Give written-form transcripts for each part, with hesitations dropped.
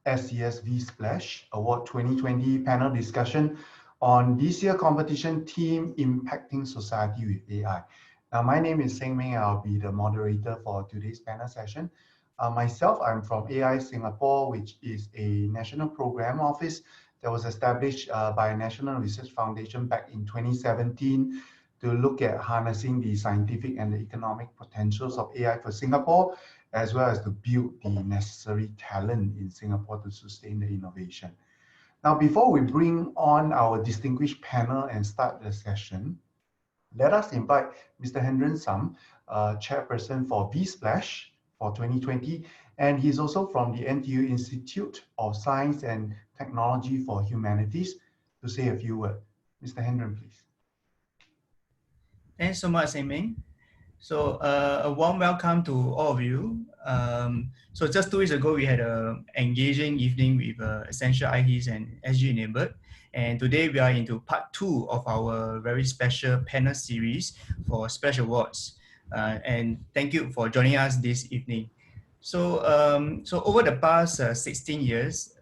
SCS vSplash Award 2020 panel discussion on this year competition theme impacting society with AI. Now, my name is Seng Meng. I'll be the moderator for today's panel session. Myself, I'm from AI Singapore, which is a national program office that was established by a National Research Foundation back in 2017 to look at harnessing the scientific and the economic potentials of AI for Singapore, as well as to build the necessary talent in Singapore to sustain the innovation. Now, before we bring on our distinguished panel and start the session, let us invite Mr. Hendren Sam, chairperson for vSplash for 2020, and he's also from the NTU Institute of Science and Technology for Humanities, to say a few words. Mr. Hendren, please. Thanks so much, Meng. So a warm welcome to all of you. So just 2 weeks ago, we had an engaging evening with Essential ITs and SG Enabled. And today we are into part 2 of our very special panel series for Splash Awards. And thank you for joining us this evening. So, over the past 16 years,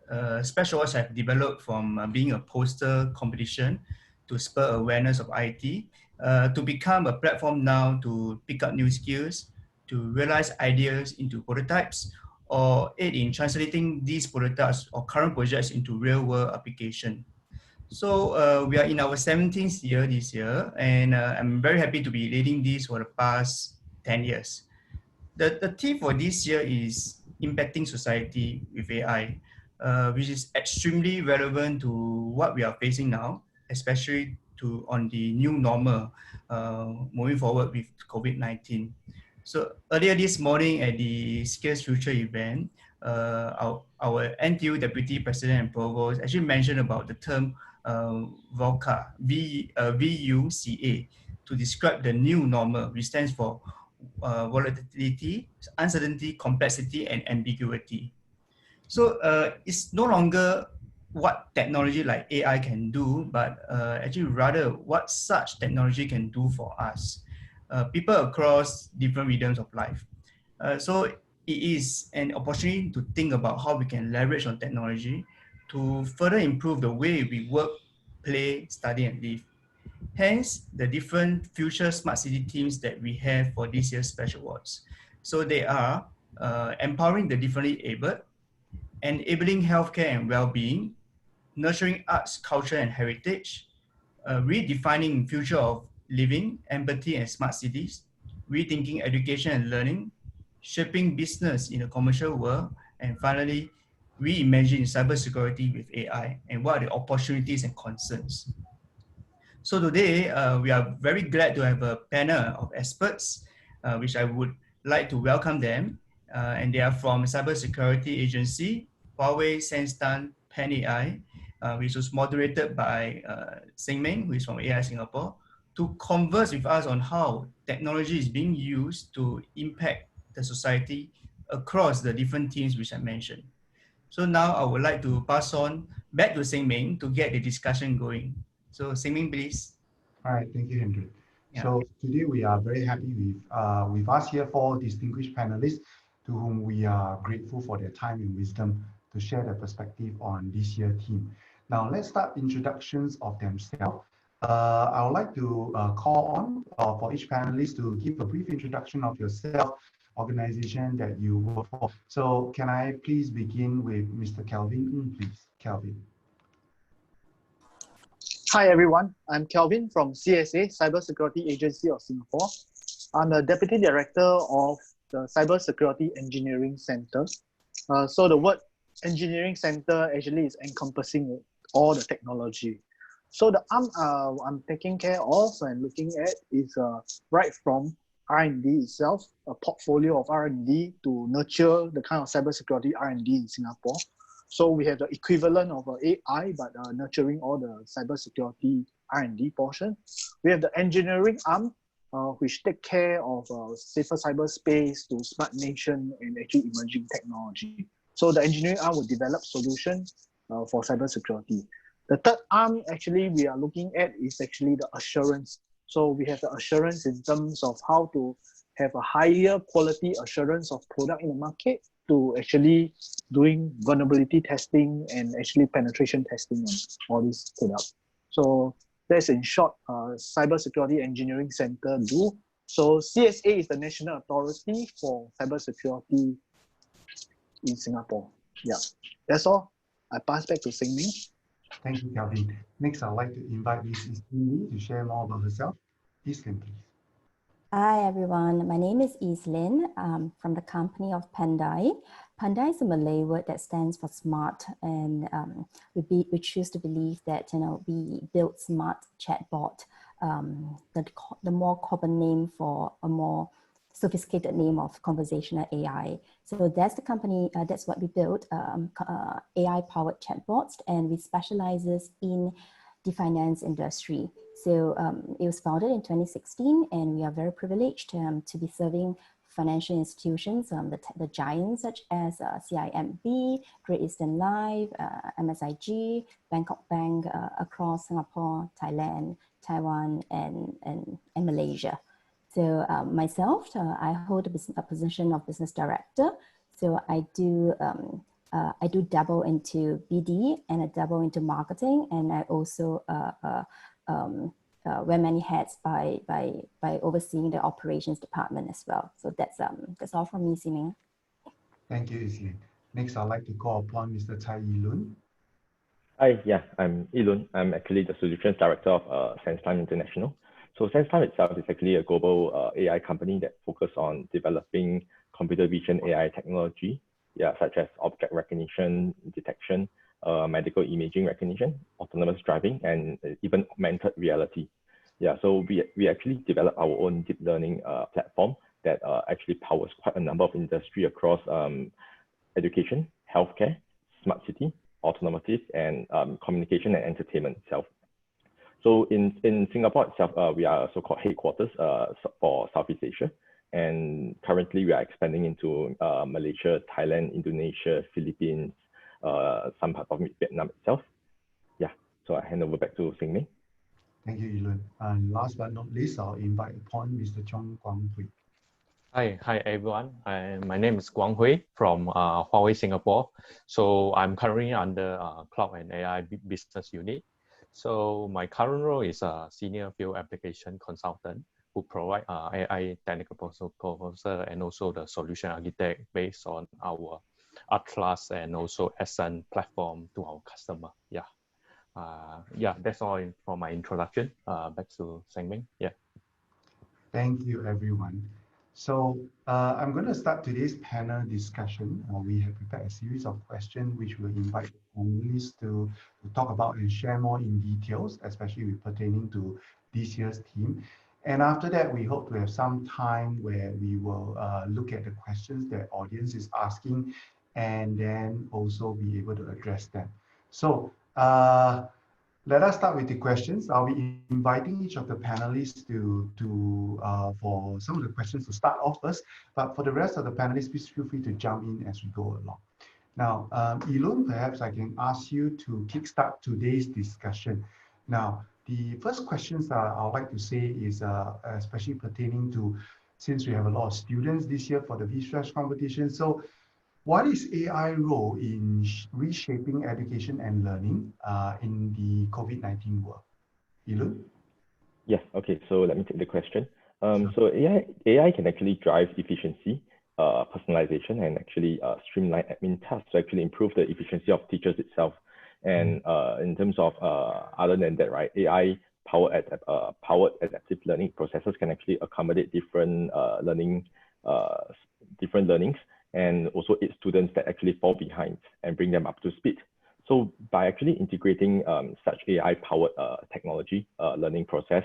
Splash Awards have developed from being a poster competition to spur awareness of IT, to become a platform now to pick up new skills, to realize ideas into prototypes, or aid in translating these prototypes or current projects into real-world application. So we are in our 17th year this year, and I'm very happy to be leading this for the past 10 years. The theme for this year is impacting society with AI, which is extremely relevant to what we are facing now, especially on the new normal moving forward with COVID-19. So earlier this morning at the Skills Future event, our NTU Deputy President and Provost actually mentioned about the term VUCA, VUCA, to describe the new normal, which stands for volatility, uncertainty, complexity, and ambiguity. So it's no longer what technology like AI can do, but actually rather what such technology can do for us, people across different rhythms of life. So it is an opportunity to think about how we can leverage on technology to further improve the way we work, play, study, and live. Hence, the different future smart city teams that we have for this year's Splash Awards. So they are empowering the differently abled, enabling healthcare and well-being, nurturing arts, culture, and heritage, redefining future of living, empathy, and smart cities, rethinking education and learning, shaping business in a commercial world, and finally, reimagine cybersecurity with AI, and what are the opportunities and concerns. So today, we are very glad to have a panel of experts, which I would like to welcome them. And they are from Cybersecurity Agency, Huawei, Senstan, Pen AI, which was moderated by Seng Meng, who is from AI Singapore, to converse with us on how technology is being used to impact the society across the different teams which I mentioned. So now I would like to pass on back to Seng Meng to get the discussion going. So Seng Meng, please. All right, thank you, Hendren. Yeah. So today we are very happy with us here 4 distinguished panelists to whom we are grateful for their time and wisdom to share their perspective on this year's theme. Now let's start introductions of themselves. I would like to call on for each panelist to give a brief introduction of yourself, organization that you work for. So can I please begin with Mr. Kelvin? Please, Kelvin. Hi everyone, I'm Kelvin from CSA, Cybersecurity Agency of Singapore. I'm the Deputy Director of the Cybersecurity Engineering Center. So the word engineering center actually is encompassing all the technology. So the arm I'm taking care of and looking at is right from R&D itself, a portfolio of R&D to nurture the kind of cybersecurity R&D in Singapore. So we have the equivalent of AI, but nurturing all the cybersecurity R&D portion. We have the engineering arm, which take care of safer cyberspace to smart nation and actually emerging technology. So the engineering arm will develop solutions for cybersecurity. The third arm actually we are looking at is actually the assurance. So we have the assurance in terms of how to have a higher quality assurance of product in the market to actually doing vulnerability testing and actually penetration testing on all these products. So that's in short, Cybersecurity Engineering Center do. So CSA is the national authority for cybersecurity in Singapore. Yeah, that's all. I pass back to Sing Ming. Thank you, Calvin. Next, I'd like to invite Ms. Easlyn to share more about herself. Easlyn, please. Hi everyone, my name is Easlyn from the company of Pandai. Pandai is a Malay word that stands for smart, and we choose to believe that we build smart chatbot, the more common name for a more sophisticated name of conversational AI. So that's the company, that's what we built, AI-powered chatbots, and we specializes in the finance industry. So it was founded in 2016, and we are very privileged to be serving financial institutions, the giants such as CIMB, Great Eastern Life, MSIG, Bangkok Bank across Singapore, Thailand, Taiwan, and Malaysia. So myself, I hold a position of business director. So I do dabble into BD and I dabble into marketing, and I also wear many hats by overseeing the operations department as well. So that's all from me, Siming. Thank you, Easlyn. Next, I'd like to call upon Mr. Tsai Yilun. Hi, yeah, I'm Yilun. I'm actually the Solutions Director of SenseTime International. So SenseTime itself is actually a global AI company that focuses on developing computer vision AI technology, such as object recognition, detection, medical imaging recognition, autonomous driving, and even augmented reality. So we actually developed our own deep learning platform that actually powers quite a number of industry across education, healthcare, smart city, automotive, and communication and entertainment itself. So in Singapore itself, we are so-called headquarters for Southeast Asia. And currently we are expanding into Malaysia, Thailand, Indonesia, Philippines, some part of Vietnam itself. So I hand over back to Sing Ming. Thank you, Yilun. And last but not least, I'll invite upon Mr. Chong Guang Hui. Hi everyone. My name is Guang Hui from Huawei Singapore. So I'm currently under Cloud and AI Business Unit. So my current role is a Senior Field Application Consultant who provide AI technical proposal and also the solution architect based on our Atlas and also Ascent platform to our customer. That's all for my introduction. Back to Sang Ming. Thank you, everyone. So I'm going to start today's panel discussion. We have prepared a series of questions which will invite panelists to talk about and share more in details, especially pertaining to this year's theme. And after that, we hope to have some time where we will look at the questions that audience is asking and then also be able to address them. So let us start with the questions. I'll be inviting each of the panelists for some of the questions to start off first, but for the rest of the panelists, please feel free to jump in as we go along. Now, Yilun, perhaps I can ask you to kickstart today's discussion. Now, the first questions that I would like to say is especially pertaining to, since we have a lot of students this year for the vSplash competition. So what is AI role in reshaping education and learning in the COVID-19 world? Yilun? Yes, okay, so let me take the question. So AI can actually drive efficiency, personalization, and actually streamline admin tasks to actually improve the efficiency of teachers itself. And in terms of other than that, right, AI powered adaptive learning processes can actually accommodate different learnings, and also aid students that actually fall behind and bring them up to speed. So by actually integrating such AI-powered technology learning process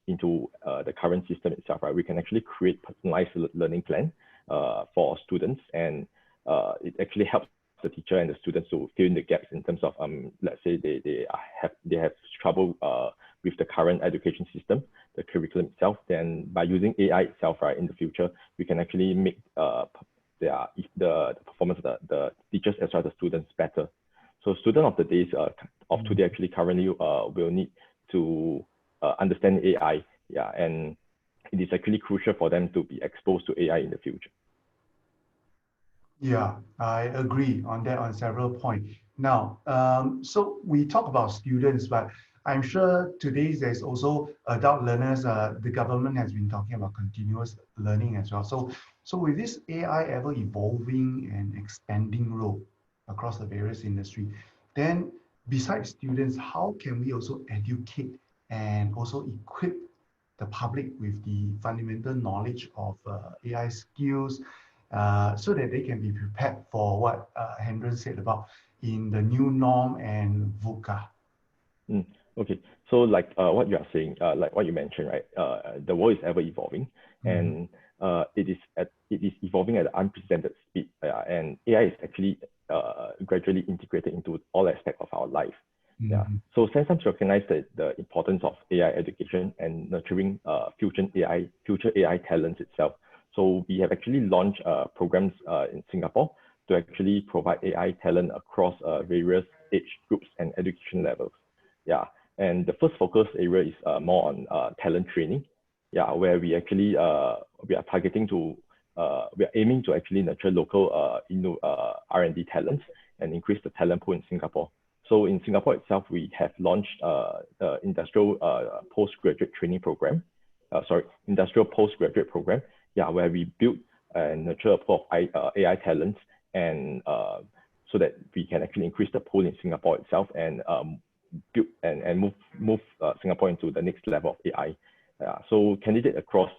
into the current system itself, right, we can actually create personalized learning plan for students, and it actually helps the teacher and the students to fill in the gaps in terms of let's say they have trouble with the current education system, the curriculum itself. Then by using AI itself, right, in the future, we can actually make the performance of the teachers as well as the students better. So student of the days of today actually currently will need to understand AI, and it is actually crucial for them to be exposed to AI in the future. Yeah, I agree on that on several points. Now, so we talk about students, but I'm sure today there's also adult learners. The government has been talking about continuous learning as well. So with this AI ever evolving and expanding role across the various industry, then besides students, how can we also educate and also equip the public with the fundamental knowledge of AI skills, so that they can be prepared for what Hendren said about in the new norm and VUCA. Okay, so like what you are saying, like what you mentioned, right? The world is ever evolving, and it is evolving at an unprecedented speed, and AI is actually gradually integrated into all aspects of our life. Yeah. So Sensetimes recognize the importance of AI education and nurturing future AI talents itself. So we have actually launched programs in Singapore to actually provide AI talent across various age groups and education levels. Yeah, and the first focus area is more on talent training. Yeah, where we actually we are targeting to we are aiming to actually nurture local R&D talents and increase the talent pool in Singapore. So in Singapore itself, we have launched the industrial postgraduate training program. Industrial postgraduate program. Yeah, where we build and nurture a pool of AI talents, and so that we can actually increase the pool in Singapore itself and build and move Singapore into the next level of AI. So candidates across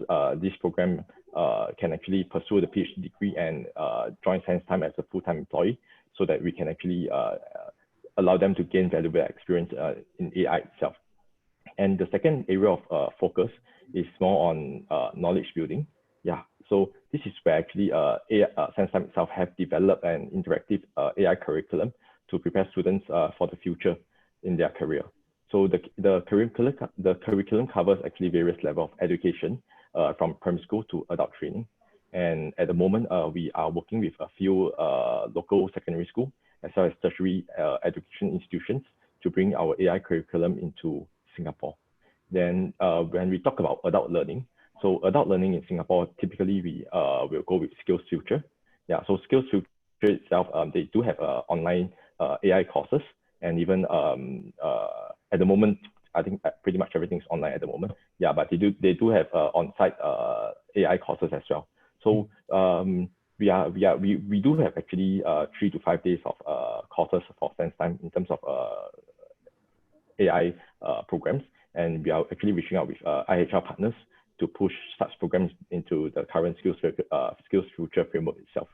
this program can actually pursue the PhD degree and join SenseTime as a full-time employee, so that we can actually allow them to gain valuable experience in AI itself. And the second area of focus is more on knowledge building. Yeah, so this is where actually SenseTime itself have developed an interactive AI curriculum to prepare students for the future in their career. So the curriculum covers actually various levels of education from primary school to adult training. And at the moment, we are working with a few local secondary school as well as tertiary education institutions to bring our AI curriculum into Singapore. Then when we talk about adult learning, so adult learning in Singapore, typically we will go with Skills Future. Yeah, so Skills Future itself, they do have online AI courses, and even at the moment, I think pretty much everything's online at the moment. Yeah, but they do have on-site AI courses as well. So we do have actually 3 to 5 days of courses for SenseTime in terms of AI programs, and we are actually reaching out with IHR partners to push such programs into the current Skills Future framework itself.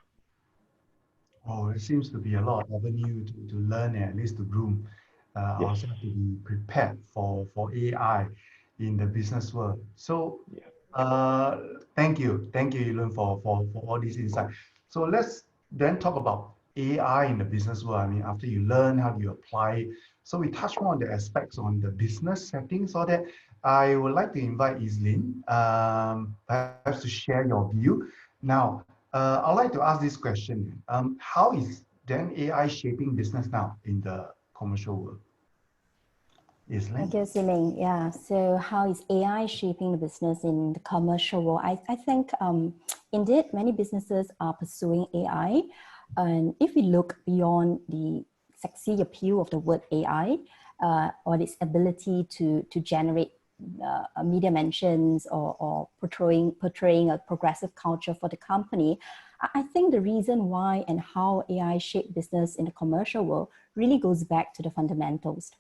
Oh, it seems to be a lot of avenue to learn and at least to groom ourselves to be prepared for AI in the business world. So thank you, Elon, for all these insights. So let's then talk about AI in the business world. I mean, after you learn, how do you apply it? So we touch more on the aspects on the business setting, so that I would like to invite Islin perhaps to share your view. Now, I'd like to ask this question. How is then AI shaping business now in the commercial world? Thank you, Siming. Yeah, so how is AI shaping the business in the commercial world? I think indeed many businesses are pursuing AI. And if we look beyond the sexy appeal of the word AI, or its ability to generate media mentions or portraying a progressive culture for the company, I think the reason why and how AI shaped business in the commercial world really goes back to the fundamentals.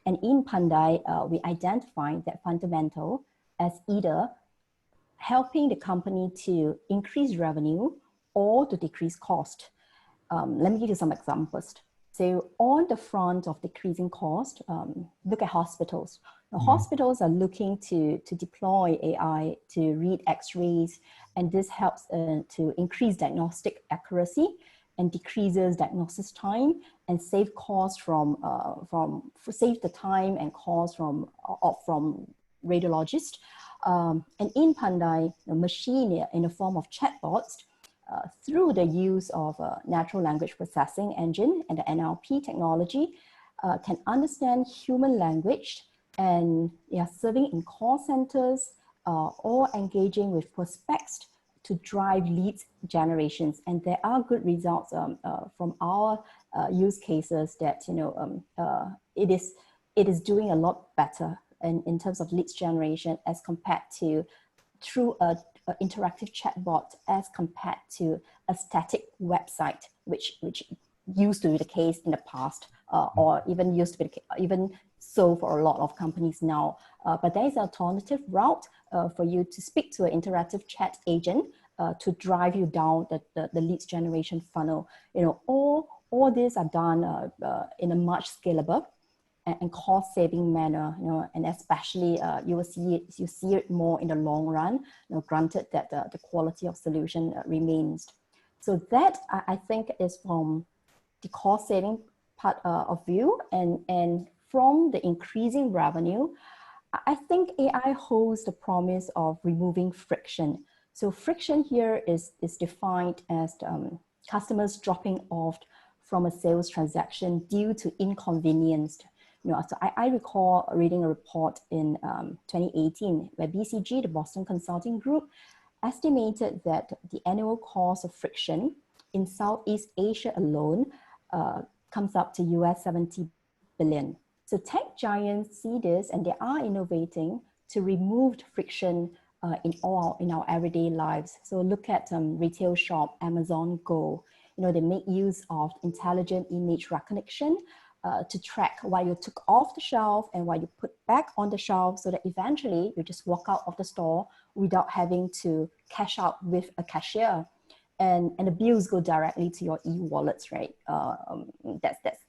And in Pandai, we identified that fundamental as either helping the company to increase revenue or to decrease cost. Let me give you some examples. So on the front of decreasing cost, look at hospitals. Now, hospitals are looking to deploy AI to read X-rays, and this helps to increase diagnostic accuracy and decreases diagnosis time and save costs save the time and costs from radiologists. And in Pandai, the machine in the form of chatbots, through the use of a natural language processing engine and the NLP technology, can understand human language, and they are serving in call centers or engaging with prospects to drive leads generations. And there are good results from our use cases that, it is doing a lot better in terms of leads generation as compared to through a interactive chatbot as compared to a static website, which used to be the case in the past, or even used to be even so for a lot of companies now. But there is an alternative route for you to speak to an interactive chat agent to drive you down the leads generation funnel. All these are done in a much scalable and cost-saving manner, and especially you see it more in the long run, granted that the quality of solution remains. So that I think is from the cost-saving part of view, and from the increasing revenue, I think AI holds the promise of removing friction. So friction here is defined as customers dropping off from a sales transaction due to inconvenience. So I recall reading a report in 2018 where BCG, the Boston Consulting Group, estimated that the annual cost of friction in Southeast Asia alone comes up to US 70 billion. So tech giants see this and they are innovating to remove friction in our everyday lives. So look at retail shop, Amazon Go. They make use of intelligent image recognition to track what you took off the shelf and what you put back on the shelf, so that eventually you just walk out of the store without having to cash out with a cashier. And the bills go directly to your e-wallets, right?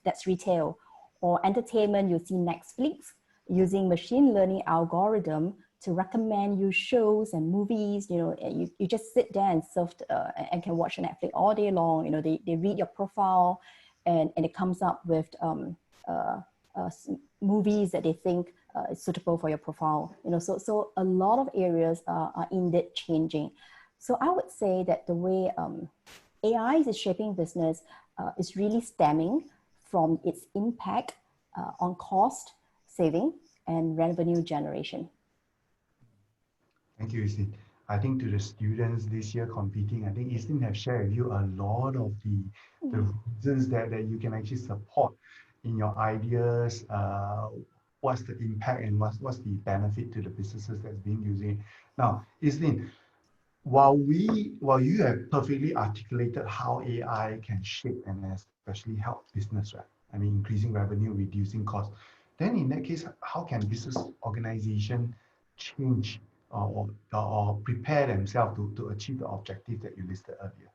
That's retail. Or entertainment, you see Netflix using machine learning algorithm to recommend you shows and movies. You just sit there and and can watch Netflix all day long. They read your profile, and it comes up with movies that they think is suitable for your profile. So a lot of areas are indeed changing. So I would say that the way AI is shaping business is really stemming from its impact on cost saving and revenue generation. Thank you, Islin. I think to the students this year competing, I think Islin have shared with you a lot of the reasons that you can actually support in your ideas, what's the impact and what's the benefit to the businesses that's been using it. Now, Islin, while you have perfectly articulated how AI can shape and especially help business, right? I mean, increasing revenue, reducing costs. Then in that case, how can business organization change or prepare themselves to achieve the objective that you listed earlier?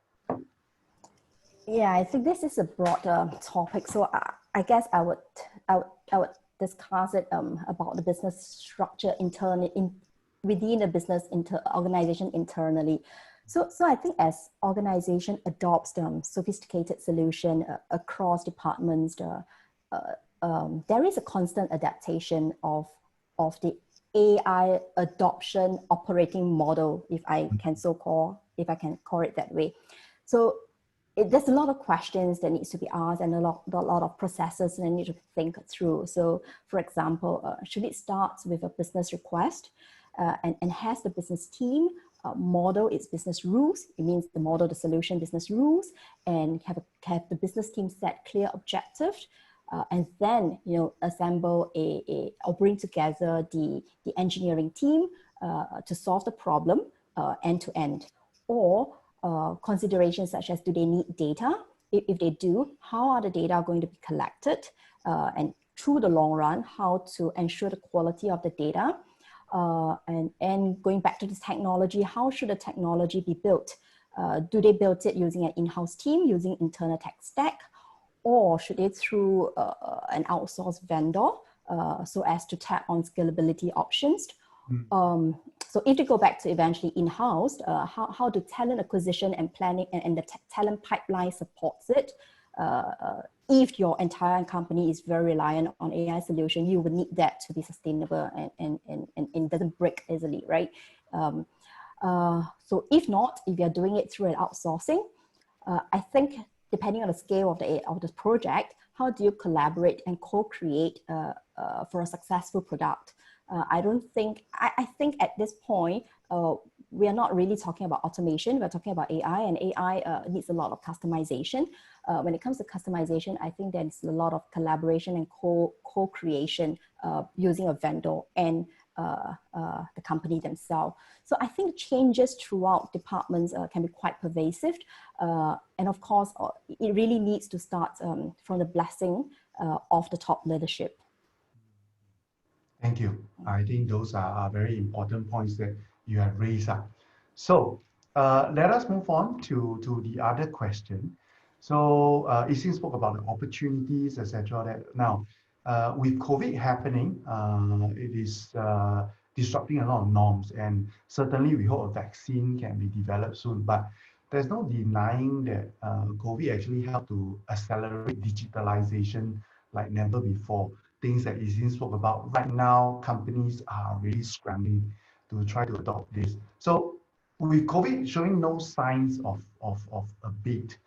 Yeah, I think this is a broader topic. So I guess I would discuss it about the business structure internally within the business organization internally. So I think as organization adopts sophisticated solution across departments, there is a constant adaptation of the AI adoption operating model, if I can call it that way. So there's a lot of questions that needs to be asked and a lot of processes that need to think through. So for example, should it start with a business request and has the business team model its business rules? It means the model, the solution, business rules, and have the business team set clear objectives, and then assemble or bring together the engineering team to solve the problem end to end. Or considerations such as, do they need data? If they do, how are the data going to be collected? And through the long run, how to ensure the quality of the data? And going back to this technology, how should the technology be built? Do they build it using an in-house team, using internal tech stack? Or should they through an outsourced vendor so as to tap on scalability options? So if you go back to eventually in-house, how do talent acquisition and planning and the talent pipeline supports it? If your entire company is very reliant on AI solution, you would need that to be sustainable and doesn't break easily, right? So if not, if you're doing it through an outsourcing, I think depending on the scale of the project, how do you collaborate and co-create for a successful product? I think at this point, we are not really talking about automation, we're talking about AI, and AI needs a lot of customization. When it comes to customization, I think there's a lot of collaboration and co-creation using a vendor and the company themselves. So I think changes throughout departments can be quite pervasive. And of course, it really needs to start from the blessing of the top leadership. Thank you. I think those are very important points that you have raised up. So let us move on to the other question. So Isin spoke about the opportunities, etc. That now with COVID happening, it is disrupting a lot of norms, and certainly we hope a vaccine can be developed soon. But there's no denying that COVID actually helped to accelerate digitalization like never before. Things that Isin spoke about. Right now, companies are really scrambling to try to adopt this. So with COVID showing no signs of a bit,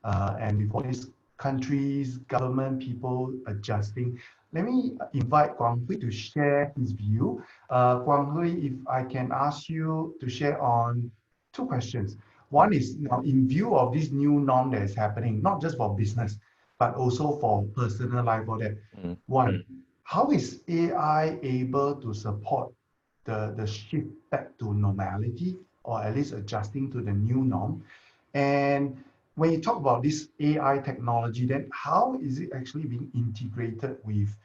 and with all these countries, government, people adjusting, let me invite Guang Hui to share his view. Guang Hui, if I can ask you to share on two questions. One is, now in view of this new norm that is happening, not just for business, but also for personal life or that. One, how is AI able to support the shift back to normality, or at least adjusting to the new norm? And when you talk about this AI technology, then how is it actually being integrated with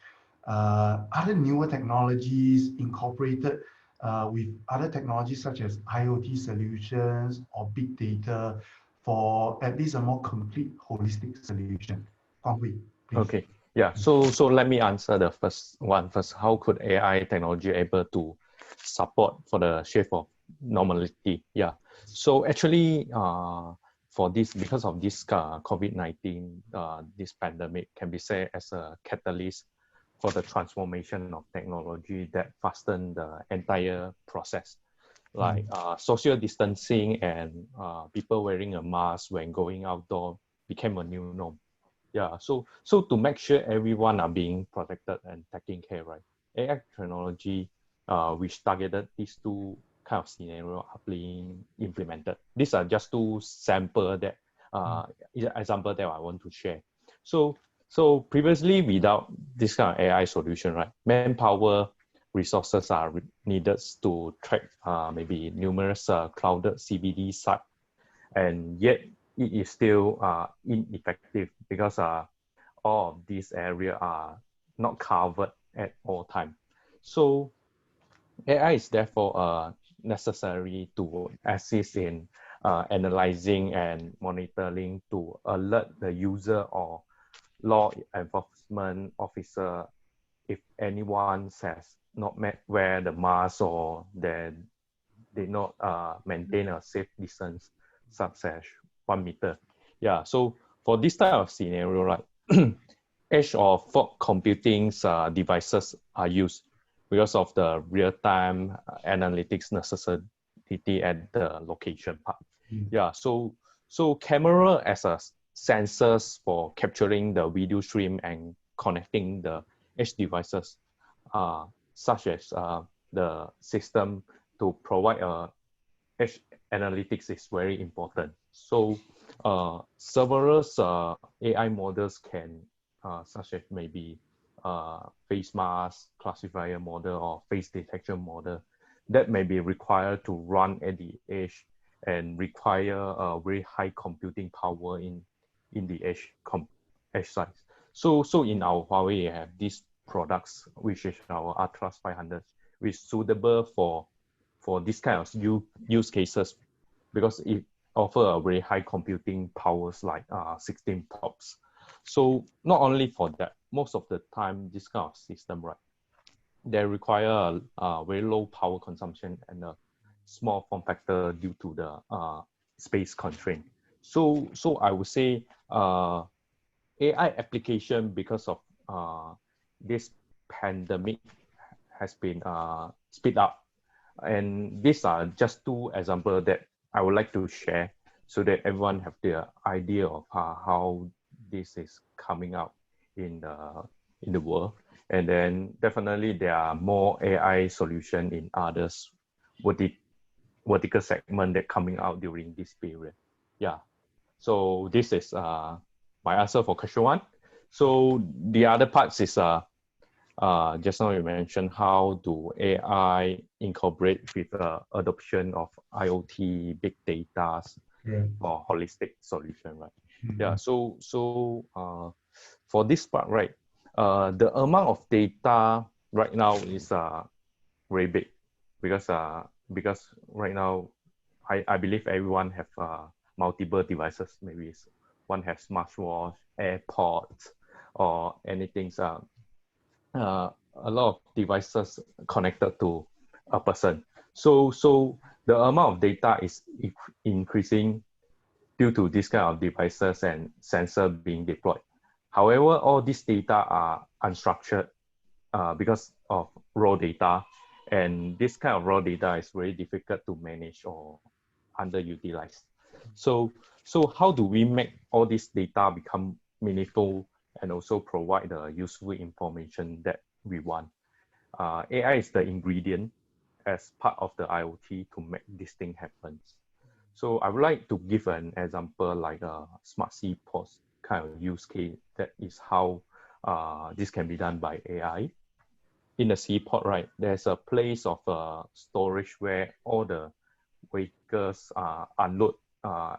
other newer technologies, incorporated with other technologies such as IoT solutions or big data for at least a more complete holistic solution? Guang Hui, please. Okay. Yeah. So let me answer the first one first. How could AI technology able to support for the shift of normality? Yeah. So actually, for this, because of this COVID-19, this pandemic can be said as a catalyst for the transformation of technology that fasten the entire process, like social distancing and people wearing a mask when going outdoor became a new norm. Yeah, so to make sure everyone are being protected and taken care, right? AI technology, which targeted these two kind of scenario are being implemented. These are just two sample that example that I want to share. So previously, without this kind of AI solution, right, manpower resources are needed to track maybe numerous clouded CBD sites, and yet it is still ineffective because all of these areas are not covered at all time. So AI is therefore necessary to assist in analyzing and monitoring to alert the user or law enforcement officer if anyone has not wear the mask or they did not maintain a safe distance, such as 1 meter. Yeah, so for this type of scenario, right, edge or fog computing devices are used because of the real-time analytics necessity at the location part. Yeah, so camera as a sensors for capturing the video stream and connecting the edge devices, such as the system to provide edge analytics is very important. So several AI models can, such as maybe face mask classifier model or face detection model, that may be required to run at the edge and require a very high computing power in the edge size. So in our Huawei, we have these products, which is our Atlas 500, which is suitable for this kind of use cases because it offer a very high computing powers like 16 TOPS. So not only for that, most of the time, this kind of system, right, they require a very low power consumption and a small form factor due to the space constraint. So I would say AI application, because of this pandemic, has been speed up. And these are just two examples that I would like to share so that everyone have the idea of how this is coming out in the world. And then definitely there are more AI solution in others. Would vertical segment that coming out during this period. Yeah. So this is my answer for question 1. So the other parts is just now you mentioned how do AI incorporate with adoption of IoT, big data for holistic solution, right? Yeah. So for this part, right, the amount of data right now is very big because right now I believe everyone have multiple devices. Maybe one has smartwatch, AirPods, or anything. A lot of devices connected to a person. So the amount of data is increasing due to this kind of devices and sensor being deployed. However, all these data are unstructured because of raw data, and this kind of raw data is very difficult to manage or underutilized. So how do we make all this data become meaningful and also provide the useful information that we want? AI is the ingredient as part of the IoT to make this thing happen. So I would like to give an example like a smart seaports kind of use case. That is how this can be done by AI. In a seaport, right, there's a place of storage where all the vehicles unload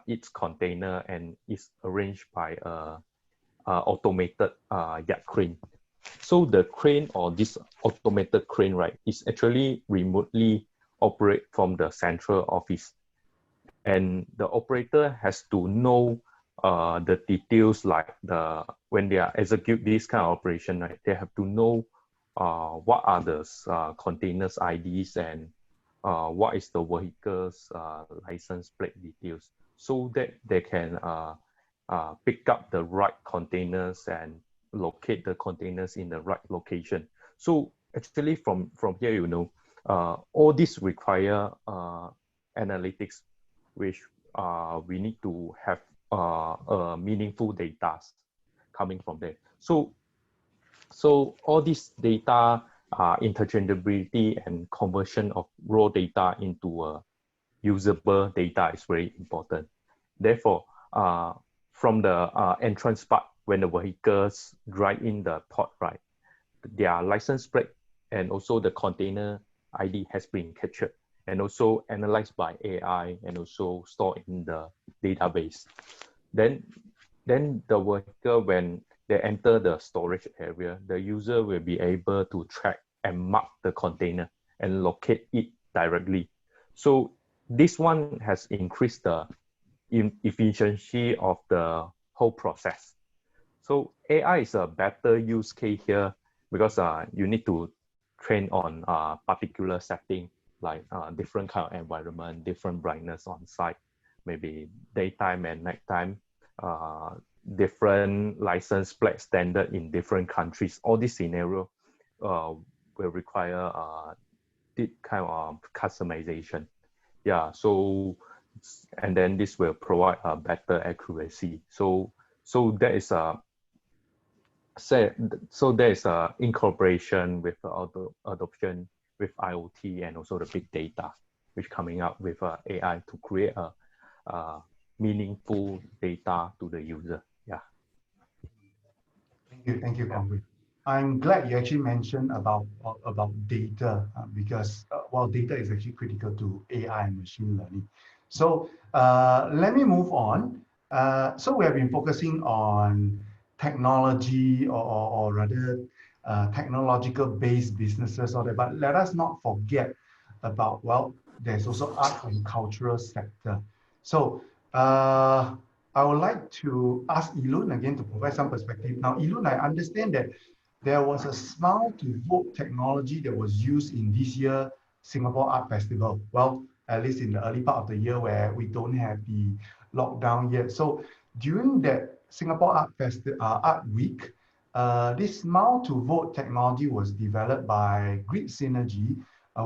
its container and is arranged by a automated yacht crane. So the crane or this automated crane, right, is actually remotely operate from the central office. And the operator has to know the details like when they are execute this kind of operation, right, they have to know what are the containers IDs and what is the vehicle's license plate details, so that they can pick up the right containers and locate the containers in the right location. So actually from here, you know, all this require analytics, which we need to have meaningful data coming from there. So all this data interchangeability and conversion of raw data into usable data is very important. Therefore, from the entrance part, when the vehicles drive in the port, right, their license plate and also the container ID has been captured and also analyzed by AI and also stored in the database. Then the vehicle, when they enter the storage area, the user will be able to track and mark the container and locate it directly. So this one has increased the efficiency of the whole process. So AI is a better use case here because you need to train on particular setting, like different kind of environment, different brightness on site, maybe daytime and nighttime, different license plate standard in different countries. All this scenario will require this kind of customization. Yeah, so and then this will provide a better accuracy. So there is a incorporation with adoption with IoT and also the big data, which coming up with AI to create a meaningful data to the user. Yeah. Thank you, Conway. I'm glad you actually mentioned about data because well, data is actually critical to AI and machine learning. So let me move on. So we have been focusing on technology or rather technological-based businesses or that, but let us not forget about, well, there's also art and cultural sector. So I would like to ask Ilun again to provide some perspective. Now, Ilun, I understand that there was a smile to vote technology that was used in this year Singapore Art Festival. Well, at least in the early part of the year where we don't have the lockdown yet. So during that Singapore Art Week, this smile to vote technology was developed by Grid Synergy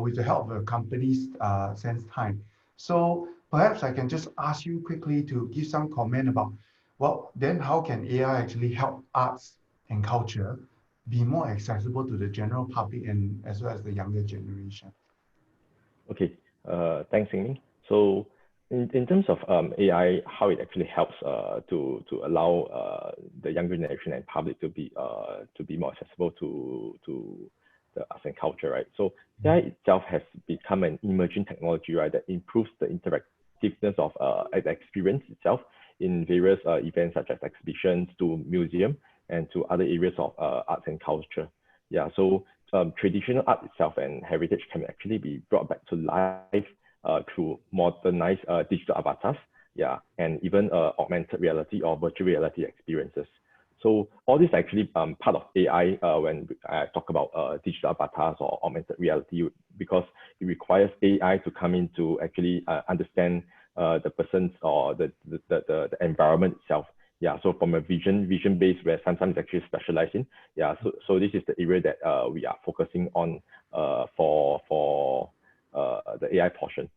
with the help of the company's SenseTime. So perhaps I can just ask you quickly to give some comment about, well, then how can AI actually help arts and culture be more accessible to the general public and as well as the younger generation? Okay, thanks, Amy. So in terms of AI, how it actually helps to allow the younger generation and public to be more accessible to the arts and culture, right? So AI itself has become an emerging technology, right, that improves the interactiveness of the experience itself in various events such as exhibitions, to museum, and to other areas of arts and culture. Yeah, so traditional art itself and heritage can actually be brought back to life through modernized digital avatars, yeah, and even augmented reality or virtual reality experiences. So all this actually part of AI when I talk about digital avatars or augmented reality, because it requires AI to come in to actually understand the person's or the environment itself. Yeah, so from a vision base where sometimes actually specialized in. Yeah, so this is the area that we are focusing on for the AI portion.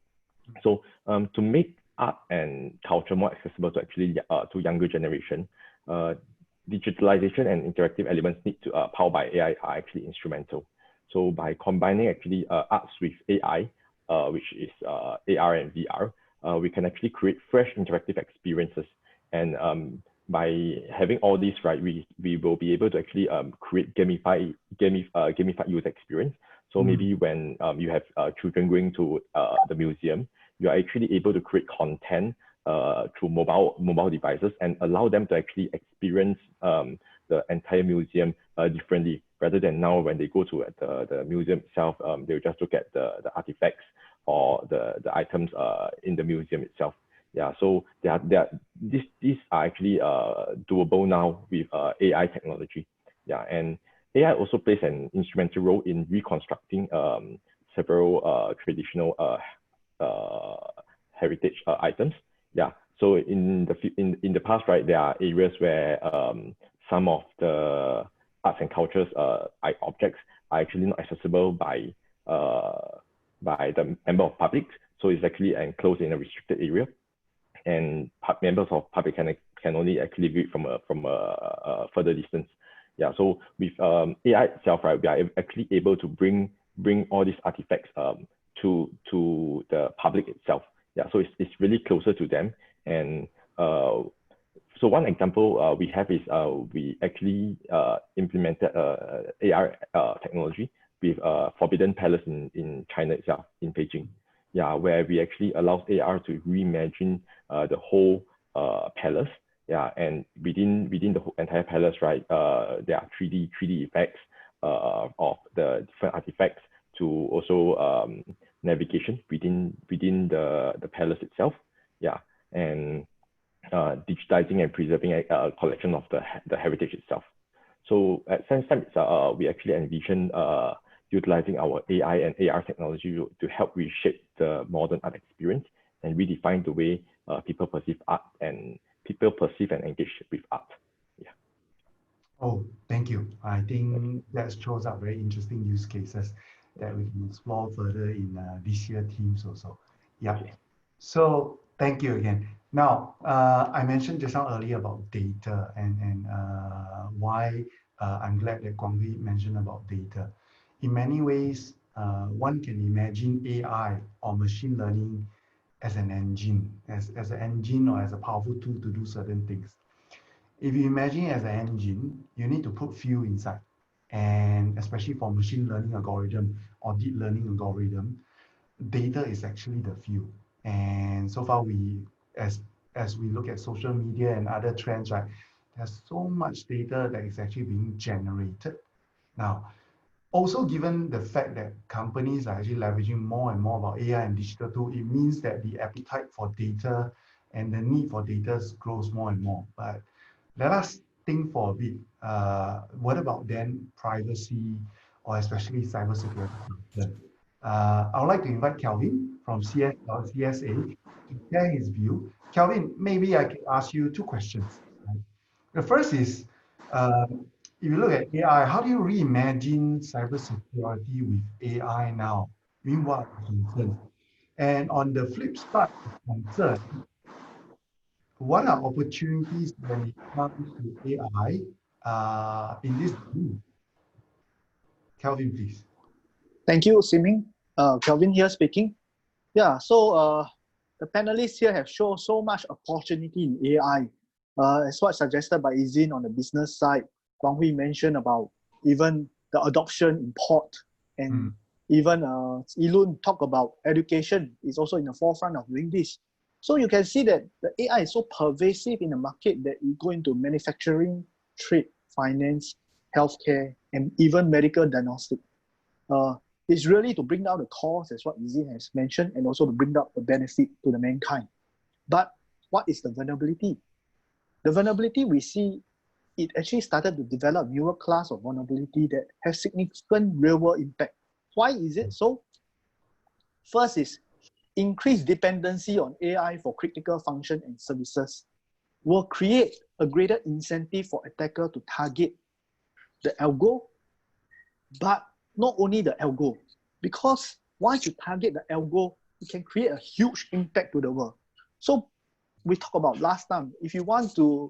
So to make art and culture more accessible to actually to younger generation, digitalization and interactive elements need to powered by AI are actually instrumental. So by combining actually arts with AI, which is AR and VR, we can actually create fresh interactive experiences. And by having all these, right, we will be able to actually create gamified user experience. So maybe when you have children going to the museum, you are actually able to create content through mobile devices and allow them to actually experience the entire museum differently, rather than now when they go to the museum itself, they'll just look at the artifacts or the items in the museum itself. Yeah, so these are actually doable now with AI technology. Yeah, and AI also plays an instrumental role in reconstructing several traditional heritage items. Yeah, so in the past, right, there are areas where some of the arts and cultures objects are actually not accessible by the member of public. So it's actually enclosed in a restricted area, and members of public can only actually view it from a further distance. Yeah, so with AI itself, right, we are actually able to bring all these artifacts to the public itself. Yeah, so it's really closer to them. And so one example we have is we actually implemented AR technology with Forbidden Palace in China itself, in Beijing. Yeah, where we actually allow AR to reimagine the whole palace. Yeah, and within the whole entire palace, right, there are 3D effects of the different artifacts, to also navigation within the palace itself. Yeah, and digitizing and preserving a collection of the heritage itself. So at SenseTime, we actually envision utilizing our AI and AR technology to help reshape the modern art experience and redefine the way people perceive art and people perceive and engage with art. Yeah. Oh, thank you. I think that shows up very interesting use cases that we can explore further in this year teams also. Yeah. So thank you again. Now, I mentioned just now earlier about data and why I'm glad that Guang Hui mentioned about data. In many ways, one can imagine AI or machine learning as an engine, as an engine or as a powerful tool to do certain things. If you imagine as an engine, you need to put fuel inside. And especially for machine learning algorithm or deep learning algorithm, data is actually the fuel. And so far, as we look at social media and other trends, right, there's so much data that is actually being generated. Now, also given the fact that companies are actually leveraging more and more about AI and digital tools, it means that the appetite for data and the need for data grows more and more. But let us think for a bit. What about then privacy, or especially cybersecurity? I would like to invite Kelvin from CSA to share his view. Kelvin, maybe I can ask you two questions. Right? The first is, if you look at AI, how do you reimagine cybersecurity with AI now? I mean, what are the concerns? And on the flip side of concern, what are opportunities when it comes to AI in this domain? Kelvin, please. Thank you, Siming. Kelvin here speaking. Yeah, so the panelists here have shown so much opportunity in AI. As what suggested by Izin on the business side, Wang Hui mentioned about even the adoption in port, and even Ilun talked about education is also in the forefront of doing this. So you can see that the AI is so pervasive in the market that you go into manufacturing, trade, finance, healthcare, and even medical diagnostic. It's really to bring down the cost, as what Izzy has mentioned, and also to bring down the benefit to the mankind. But what is the vulnerability? The vulnerability we see, it actually started to develop newer class of vulnerability that have significant real-world impact. Why is it so? First is increased dependency on AI for critical function and services will create a greater incentive for attacker to target the algo, but not only the algo, because once you target the algo, it can create a huge impact to the world. So we talked about last time, if you want to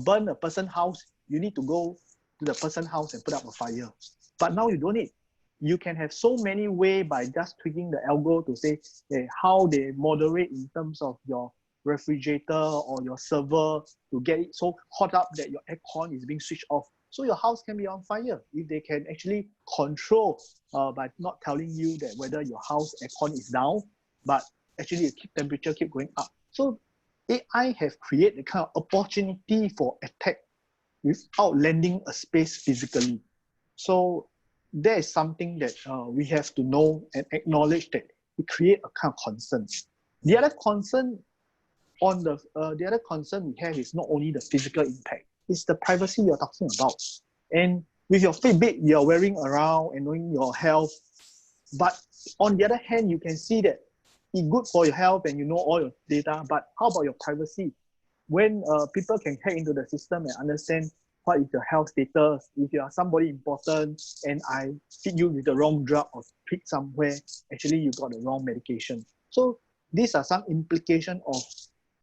burn a person's house, you need to go to the person's house and put up a fire. But now you don't need. You can have so many ways by just tweaking the algo to say how they moderate in terms of your refrigerator or your server to get it so hot up that your aircon is being switched off. So your house can be on fire if they can actually control by not telling you that whether your house aircon is down, but actually the temperature keep going up. So AI have created a kind of opportunity for attack without landing a space physically. So there is something that we have to know and acknowledge that it create a kind of concern. The other concern on the other concern we have is not only the physical impact, it's the privacy you're talking about. And with your Fitbit you're wearing around and knowing your health, but on the other hand, you can see that it's good for your health and you know all your data, but how about your privacy? When people can hack into the system and understand what is your health status, if you are somebody important and I feed you with the wrong drug or pick somewhere, actually you got the wrong medication. So these are some implications of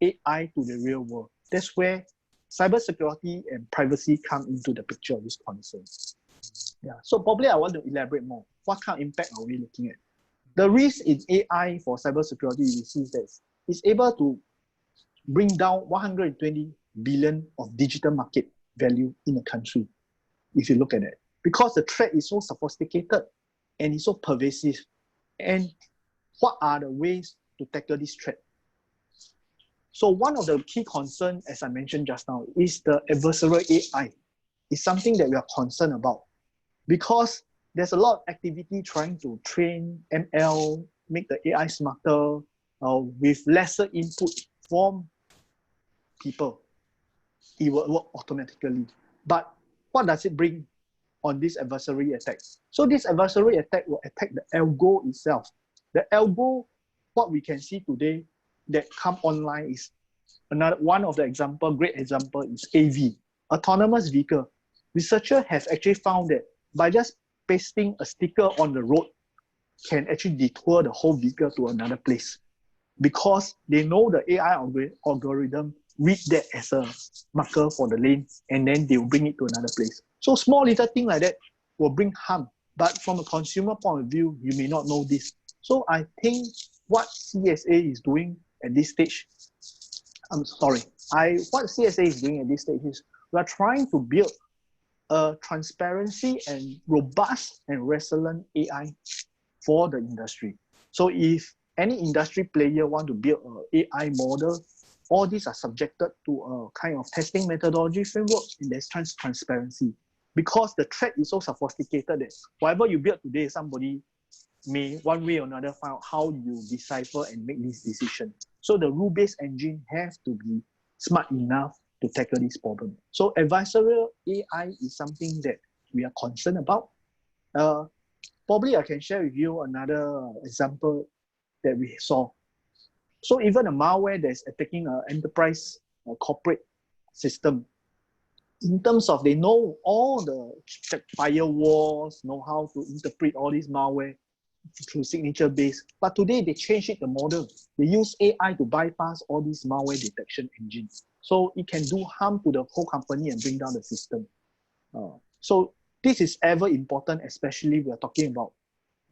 AI to the real world. That's where cybersecurity and privacy come into the picture of this concern. Yeah. So probably I want to elaborate more. What kind of impact are we looking at? The risk in AI for cybersecurity we see that it's able to bring down 120 billion of digital market value in a country, if you look at it. Because the threat is so sophisticated and it's so pervasive. And what are the ways to tackle this threat? So one of the key concerns, as I mentioned just now, is the adversarial AI. It's something that we are concerned about because there's a lot of activity trying to train ML, make the AI smarter with lesser input from people. It will work automatically. But what does it bring on this adversary attack? So this adversary attack will attack the algo itself. The algo, what we can see today that come online is another one of the example, great example is AV, autonomous vehicle. Researchers have actually found that by just pasting a sticker on the road can actually detour the whole vehicle to another place because they know the AI algorithm read that as a marker for the lane and then they will bring it to another place. So small little thing like that will bring harm. But from a consumer point of view, you may not know this. So I think what CSA is doing at this stage, what CSA is doing at this stage is we are trying to build a transparency and robust and resilient AI for the industry. So if any industry player want to build an AI model, all these are subjected to a kind of testing methodology framework and there's transparency. Because the threat is so sophisticated that whatever you build today, somebody may one way or another find out how you decipher and make this decision. So the rule-based engine has to be smart enough to tackle this problem. So adversarial AI is something that we are concerned about. Probably I can share with you another example that we saw. So even a malware that's attacking an enterprise corporate system, in terms of they know all the firewalls, know how to interpret all these malware through signature base. But today they changed the model. They use AI to bypass all these malware detection engines. So it can do harm to the whole company and bring down the system. So this is ever important, especially we are talking about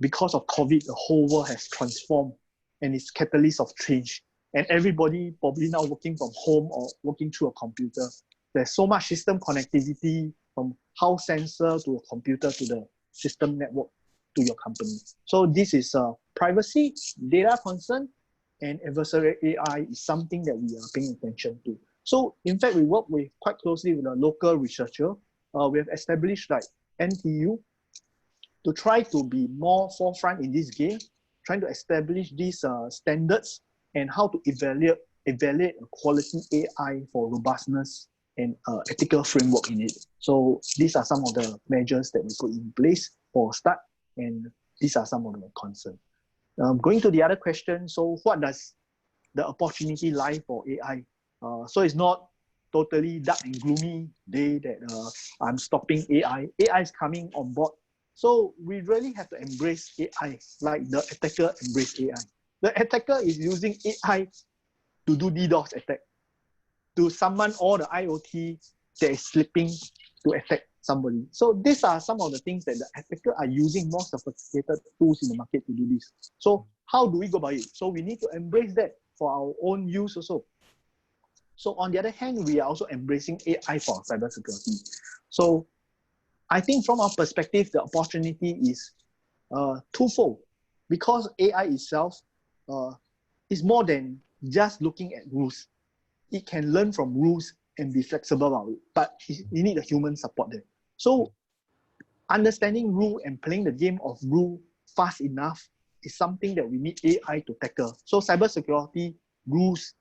because of COVID, the whole world has transformed and it's catalyst of change. and everybody probably now working from home or working through a computer. There's so much system connectivity from house sensor to a computer to the system network to your company. So this is privacy, data concern, and adversarial AI is something that we are paying attention to. So in fact, we work quite closely with a local researcher. We have established like NTU to try to be more forefront in this game, trying to establish these standards and how to evaluate a quality AI for robustness and ethical framework in it. So these are some of the measures that we put in place for start, and these are some of the concerns. Going to the other question, so what does the opportunity lie for AI? So it's not totally dark and gloomy day that I'm stopping AI. AI is coming on board. So we really have to embrace AI, like the attacker embrace AI. The attacker is using AI to do DDoS attack, to summon all the IoT that is slipping to attack somebody. So these are some of the things that the attacker are using more sophisticated tools in the market to do this. So how do we go about it? So we need to embrace that for our own use also. So on the other hand, we are also embracing AI for cybersecurity. So I think from our perspective, the opportunity is twofold, because AI itself is more than just looking at rules. It can learn from rules and be flexible about it, but you need a human support there. So understanding rule and playing the game of rule fast enough is something that we need AI to tackle. So cybersecurity, rules,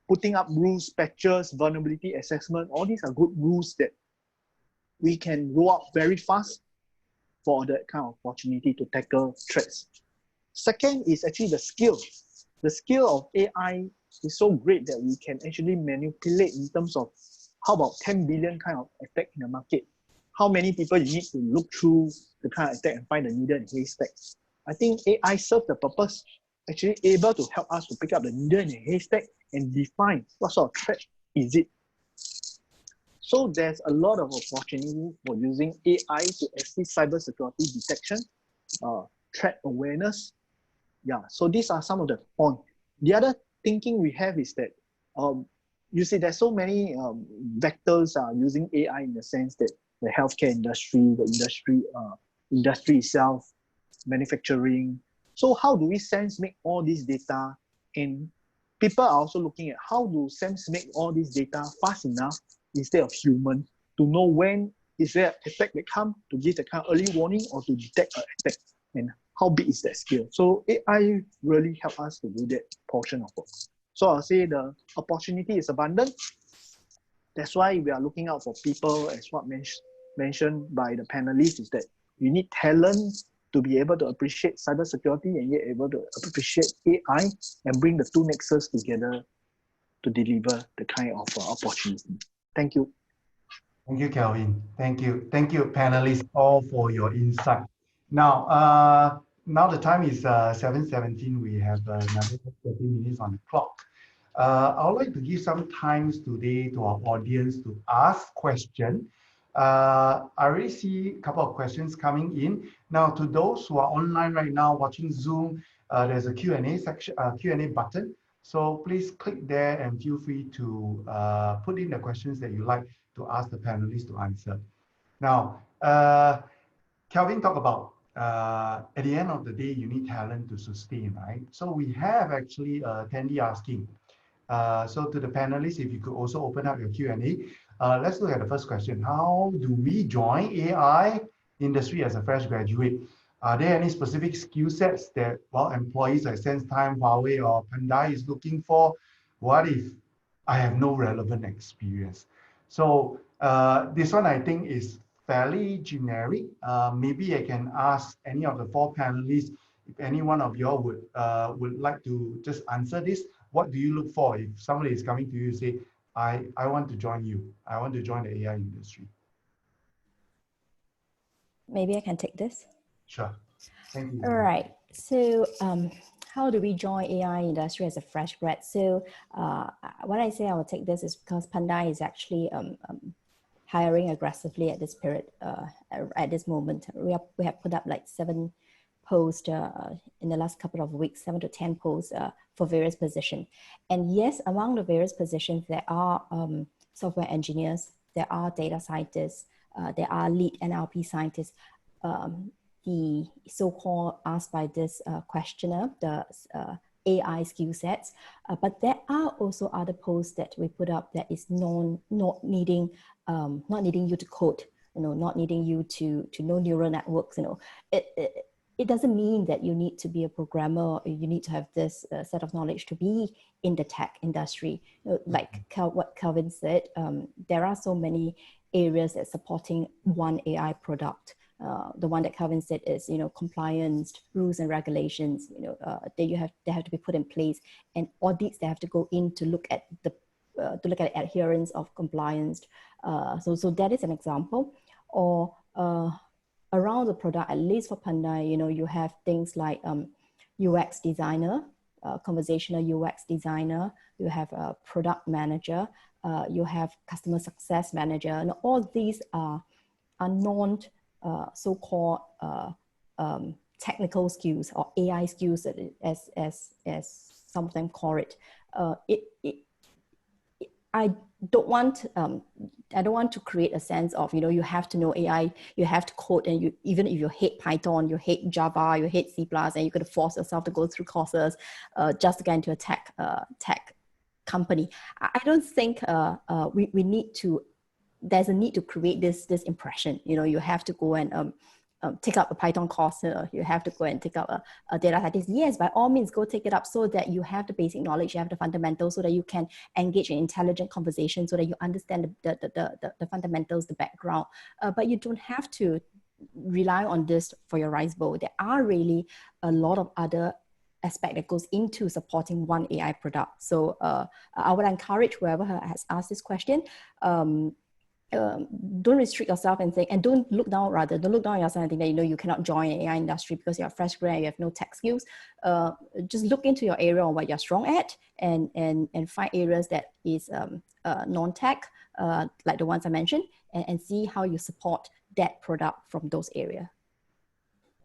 putting up rules, patches, vulnerability assessment, all these are good rules that we can roll out very fast for that kind of opportunity to tackle threats. Second is actually the skill. The skill of AI is so great that we can actually manipulate in terms of how about 10 billion kind of attack in the market. How many people you need to look through the kind of attack and find the needle in the haystack. I think AI serves the purpose, actually able to help us to pick up the needle in the haystack and define what sort of threat is it. So there's a lot of opportunity for using AI to assist cybersecurity detection, threat awareness. Yeah, so these are some of the points. The other thinking we have is that you see there's so many vectors using AI in the sense that the healthcare industry, the industry itself, manufacturing. So how do we sense make all this data? And people are also looking at how do sense make all this data fast enough instead of human to know when is there an attack that come to give the kind of early warning or to detect an attack, and how big is that scale. So AI really help us to do that portion of work. So I'll say the opportunity is abundant. That's why we are looking out for people, as what mentioned by the panelists, is that you need talent to be able to appreciate cybersecurity and yet able to appreciate AI and bring the two nexus together to deliver the kind of opportunity. Thank you. Thank you, Kelvin. Thank you. Thank you, panelists, all for your insight. Now, now the time is 7:17. We have another 30 minutes on the clock. I would like to give some time today to our audience to ask questions. I already see a couple of questions coming in. Now, to those who are online right now watching Zoom, there's a Q&A section, Q&A button. So please click there and feel free to put in the questions that you like to ask the panelists to answer. Now, Kelvin talked about at the end of the day, you need talent to sustain, right? So we have actually attendee asking. So to the panelists, if you could also open up your Q&A. Let's look at the first question. How do we join AI industry as a fresh graduate? Are there any specific skill sets that, well, employees like SenseTime, Huawei, or Pandai is looking for? What if I have no relevant experience? So this one I think is fairly generic. Maybe I can ask any of the four panelists, if any one of you all would like to just answer this. What do you look for if somebody is coming to you and say, I want to join you. I want to join the AI industry. Maybe I can take this. Sure. Thank you. All right. So how do we join AI industry as a fresh grad? So what I say I will take this is because Pandai is actually hiring aggressively at this period, at this moment. We have put up like 7 posts in the last couple of weeks, 7 to 10 posts for various positions. And yes, among the various positions, there are software engineers, there are data scientists, there are lead NLP scientists. The so-called asked by this questioner, the AI skill sets, but there are also other posts that we put up that is not needing you to code, not needing you to know neural networks. It doesn't mean that you need to be a programmer or you need to have this set of knowledge to be in the tech industry. Like what Kelvin said, there are so many areas that supporting one AI product. The one that Kelvin said is, compliance, rules and regulations, they have to be put in place, and audits they have to go in to look at the adherence of compliance. So that is an example. Or around the product, at least for Pandai, you have things like UX designer, conversational UX designer, you have a product manager, you have customer success manager, and all these are non so-called technical skills or AI skills, as some of them call it. I don't want to create a sense of, you have to know AI, you have to code, and even if you hate Python, you hate Java, you hate C++, and you're going to force yourself to go through courses just to get into a tech company. I don't think we need to. There's a need to create this impression. You have to go and take up a Python course. You have to go and take up a data scientist. Yes, by all means, go take it up so that you have the basic knowledge, you have the fundamentals, so that you can engage in intelligent conversation, so that you understand the fundamentals, the background. But you don't have to rely on this for your rice bowl. There are really a lot of other aspect that goes into supporting one AI product. So I would encourage whoever has asked this question, don't restrict yourself and think, and don't look down on yourself and think that you cannot join the AI industry because you're a fresh grad and you have no tech skills. Just look into your area on what you're strong at, and find areas that is non-tech, like the ones I mentioned, and see how you support that product from those areas.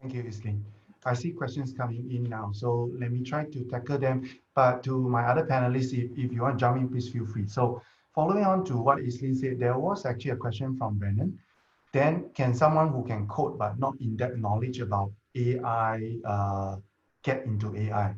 Thank you, Islin. I see questions coming in now, so let me try to tackle them. But to my other panelists, if you want to jump in, please feel free. So following on to what Islin said, there was actually a question from Brennan. Then, can someone who can code but not in-depth knowledge about AI get into AI?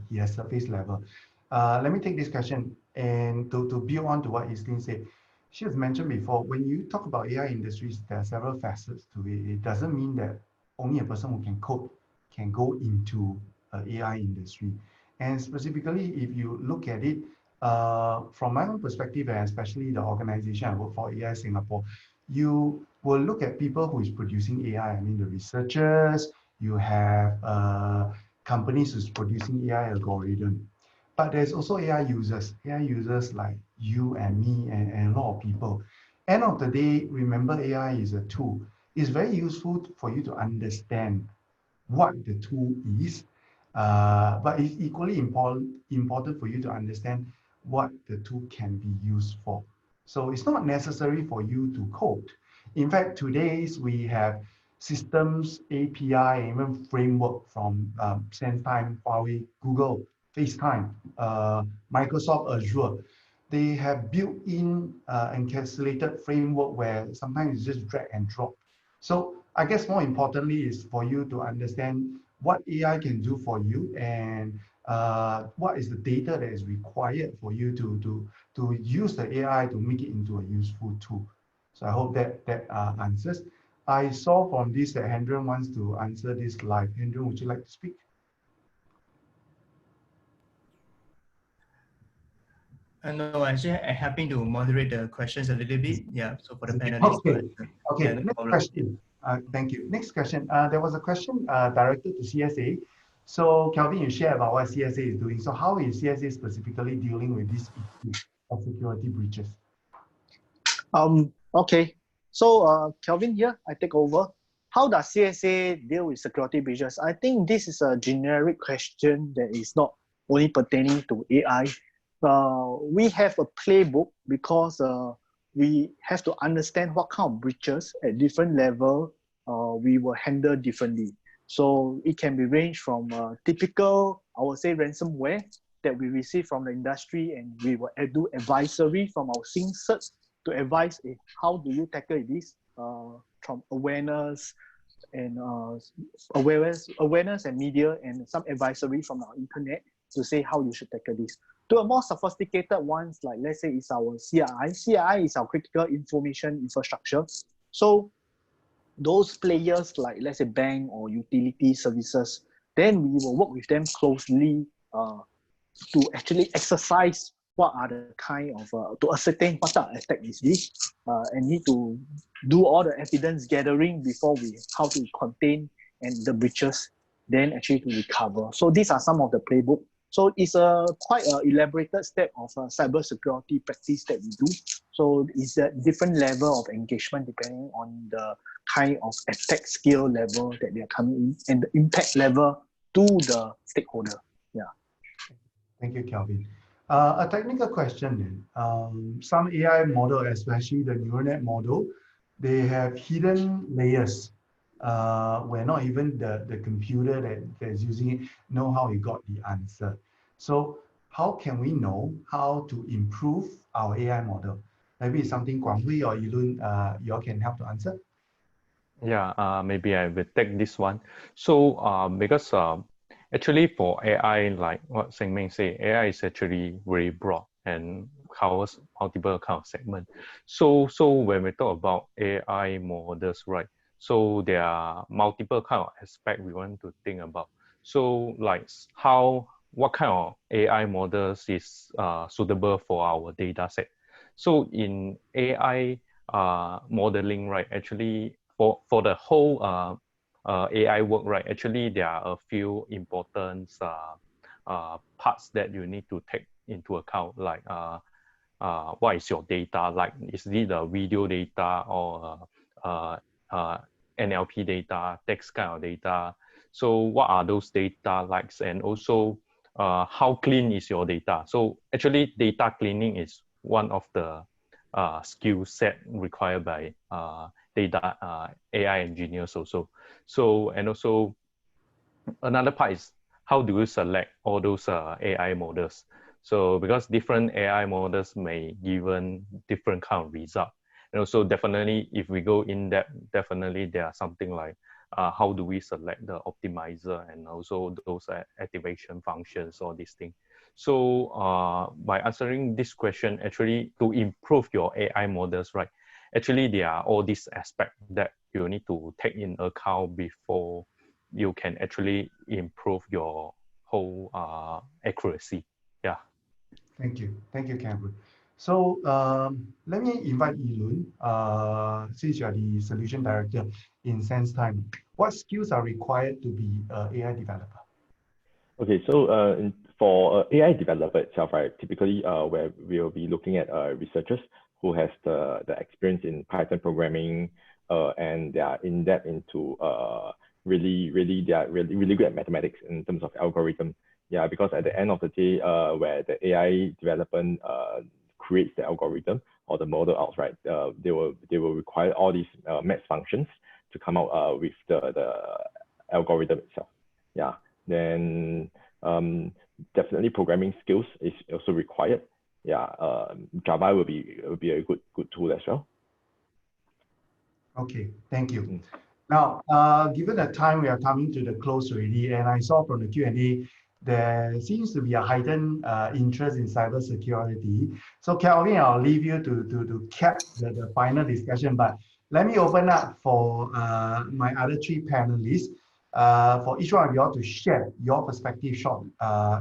He has surface level. Let me take this question, and to build on to what Islin said. She has mentioned before, when you talk about AI industries, there are several facets to it. It doesn't mean that only a person who can code can go into AI industry. And specifically, if you look at it, from my own perspective, and especially the organization I work for, AI Singapore, you will look at people who is producing AI. I mean, the researchers, you have companies who's producing AI algorithm. But there's also AI users like you and me and a lot of people. End of the day, remember AI is a tool. It's very useful for you to understand what the tool is, but it's equally important for you to understand what the tool can be used for. So it's not necessary for you to code. In fact, today we have systems, API, even framework from SenseTime, Huawei, Google, FaceTime, Microsoft Azure. They have built-in encapsulated framework where sometimes it's just drag and drop. So I guess more importantly is for you to understand what AI can do for you, and what is the data that is required for you to use the AI to make it into a useful tool. So I hope that answers. I saw from this that Hendren wants to answer this live. Hendren, would you like to speak? No, actually, I'm happy to moderate the questions a little bit. Yeah, so for the panelists. Okay, yeah, no next problem. question. Thank you. Next question. There was a question directed to CSA. So Kelvin, you share about what CSA is doing. So how is CSA specifically dealing with this issue of security breaches? Okay. So Kelvin here, I take over. How does CSA deal with security breaches? I think this is a generic question that is not only pertaining to AI. We have a playbook because we have to understand what kind of breaches at different level we will handle differently. So it can be ranged from typical, I would say, ransomware that we receive from the industry, and we will do advisory from our Sync certs to advise how do you tackle this from awareness and awareness and media, and some advisory from our internet to say how you should tackle this. To a more sophisticated ones, like let's say it's our CRI. CRI is our critical information infrastructure. So those players like let's say bank or utility services, then we will work with them closely to actually exercise what are the kind of, to ascertain what type of attack is this, and need to do all the evidence gathering before how to contain and the breaches, then actually to recover. So these are some of the playbook. So it's quite an elaborated step of cybersecurity practice that we do. So it's a different level of engagement depending on the kind of attack skill level that they are coming in and the impact level to the stakeholder. Yeah. Thank you, Kelvin. A technical question then. Some AI model, especially the neural net model, they have hidden layers where not even the computer that is using it know how it got the answer. So how can we know how to improve our AI model? Maybe it's something Guang Hui or Yilun, you all can help to answer. Yeah, maybe I will take this one. So because actually for AI, like what Seng Meng say, AI is actually very broad and covers multiple kind of segments. So when we talk about AI models, right? So there are multiple kind of aspects we want to think about. So like what kind of AI models is suitable for our data set. So in AI modeling, right? Actually, for the whole AI work, right? Actually, there are a few important parts that you need to take into account, like what is your data? Like, is it the video data or NLP data, text kind of data? So what are those data likes? And also, how clean is your data? So actually, data cleaning is one of the skill set required by data AI engineers also. So, and also another part is how do you select all those AI models? So because different AI models may given different kind of result. And also definitely if we go in depth, definitely there are something like how do we select the optimizer and also those activation functions or these things. So by answering this question, actually to improve your AI models, right? Actually, there are all these aspects that you need to take in account before you can actually improve your whole accuracy. Yeah. Thank you, Cameron. So let me invite Yilun, since you are the solution director in SenseTime. What skills are required to be an AI developer? Okay, so for AI developer itself, right, typically where we'll be looking at researchers who has the experience in Python programming and they are in depth into really good at mathematics in terms of algorithm. Yeah, because at the end of the day, where the AI development creates the algorithm or the model out, right, they will require all these math functions to come out with the algorithm itself. Yeah, then definitely programming skills is also required. Yeah, Java will be a good tool as well. Okay, thank you. Now, given the time we are coming to the close already, and I saw from the Q&A, there seems to be a heightened interest in cybersecurity. So Kelvin, I'll leave you to cap the final discussion, but let me open up for my other three panelists, for each one of you all to share your perspective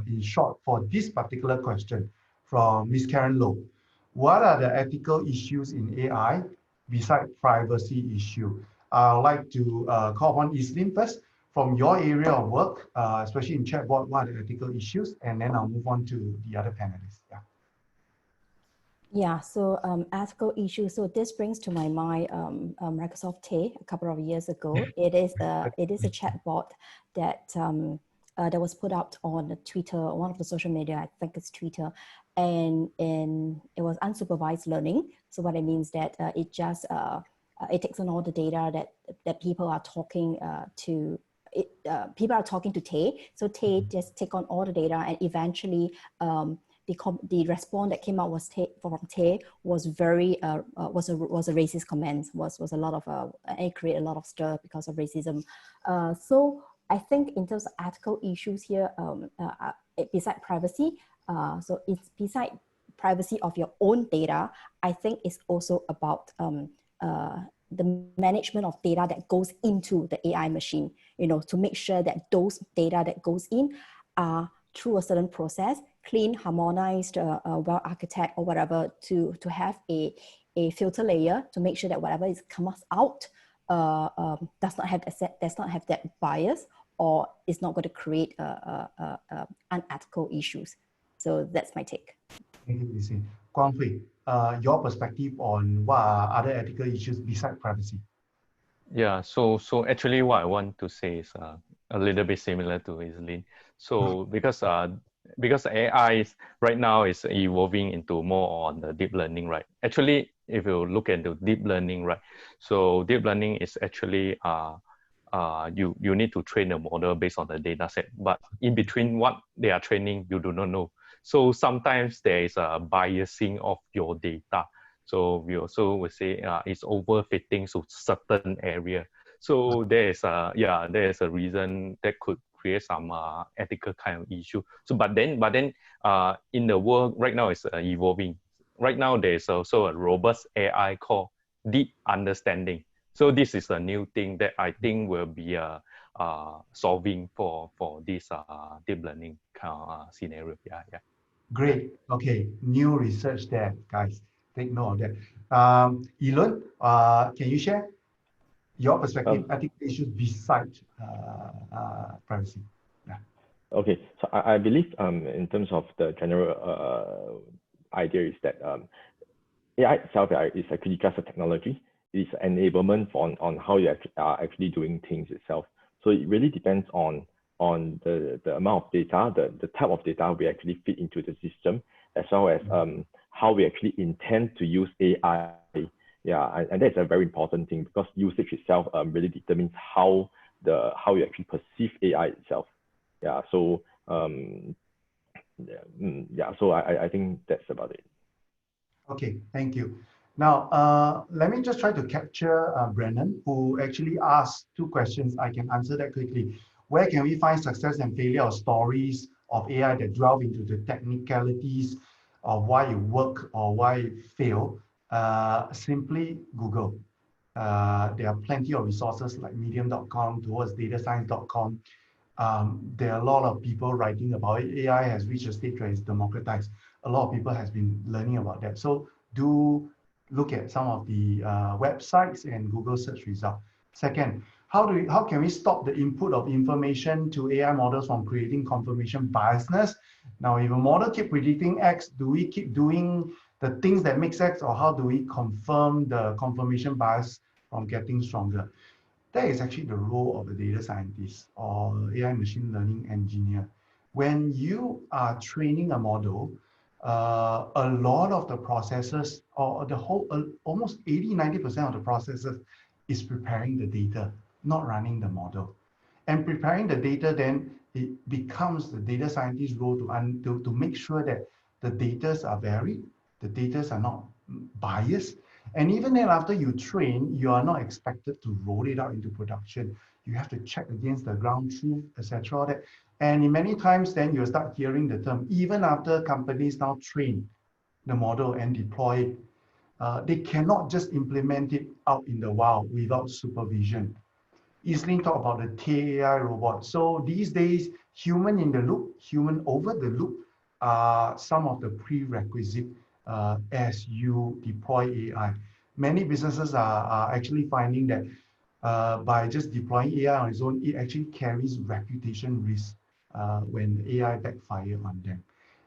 in short for this particular question from Ms. Karen Low. What are the ethical issues in AI besides privacy issue? I'd like to call upon Islin first. From your area of work, especially in chatbot, what are the ethical issues? And then I'll move on to the other panelists. Yeah. Yeah, so ethical issues. So this brings to my mind Microsoft Tay a couple of years ago. It is a chatbot that that was put out on Twitter, one of the social media, I think it's Twitter, and it was unsupervised learning. So what it means that it just it takes on all the data that people are talking to people are talking to Tay. So Tay just take on all the data, and eventually the response that came out was from Tay was very was a racist comment, was a lot of it created a lot of stir because of racism. So I think in terms of ethical issues here, beside privacy, so it's beside privacy of your own data, I think it's also about the management of data that goes into the AI machine, to make sure that those data that goes in are through a certain process, clean, harmonized, well-architected or whatever, to have a filter layer to make sure that whatever comes out does not have that bias, or is not going to create unethical issues. So that's my take. Thank you, Lisa. Guang Hui, your perspective on what are other ethical issues besides privacy? Yeah, so actually what I want to say is a little bit similar to Islin. So because AI right now is evolving into more on the deep learning, right? Actually, if you look at the deep learning, right? So deep learning is actually you need to train a model based on the data set, but in between what they are training, you do not know. So sometimes there is a biasing of your data. So we also would say it's overfitting to certain area. So there is a reason that could create some ethical kind of issue. So but then in the world right now it's evolving. Right now there is also a robust AI called deep understanding. So this is a new thing that I think will be solving for this deep learning scenario. Yeah. Great. Okay, new research there, guys. Take note of that. Elon, can you share your perspective, ethical issues besides privacy? Yeah. Okay, so I believe in terms of the general idea is that AI itself is actually just a technology. It is enablement on how you are actually doing things itself. So it really depends on the amount of data, the type of data we actually feed into the system, as well as how we actually intend to use AI. Yeah, and that's a very important thing, because usage itself really determines how you actually perceive AI itself. Yeah, so so I think that's about it. Okay, thank you. Now, let me just try to capture Brennan, who actually asked two questions. I can answer that quickly. Where can we find success and failure of stories of AI that delve into the technicalities of why it works or why it fails? Simply Google. There are plenty of resources like medium.com, towards datascience.com. There are a lot of people writing about it. AI has reached a stage where it's democratized. A lot of people has been learning about that. So do look at some of the websites and Google search results. Second, how can we stop the input of information to AI models from creating confirmation biasness? Now, if a model keep predicting X, do we keep doing the things that make X, or how do we confirm the confirmation bias from getting stronger? That is actually the role of a data scientist or AI machine learning engineer. When you are training a model, a lot of the processes, or the whole, almost 80–90% of the processes is preparing the data, not running the model. And preparing the data, then it becomes the data scientist's role to make sure that the data are varied, the data are not biased. And even then, after you train, you are not expected to roll it out into production. You have to check against the ground truth, etc. And in many times, then you'll start hearing the term, even after companies now train the model and deploy it, they cannot just implement it out in the wild without supervision. Islin talked about the TAI robot. So these days, human in the loop, human over the loop are some of the prerequisite as you deploy AI. Many businesses are actually finding that by just deploying AI on its own, it actually carries reputation risk when AI backfire on them.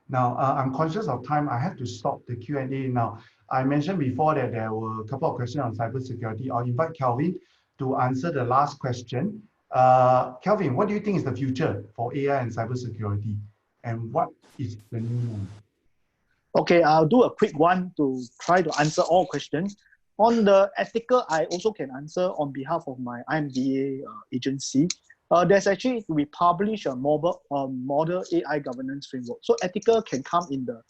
Now, I'm conscious of time. I have to stop the Q&A now. I mentioned before that there were a couple of questions on cybersecurity. I'll invite Kelvin to answer the last question. Kelvin, what do you think is the future for AI and cybersecurity? And what is the new norm? Okay, I'll do a quick one to try to answer all questions. On the ethical, I also can answer on behalf of my IMDA agency. We publish a model AI governance framework. So ethical can come in the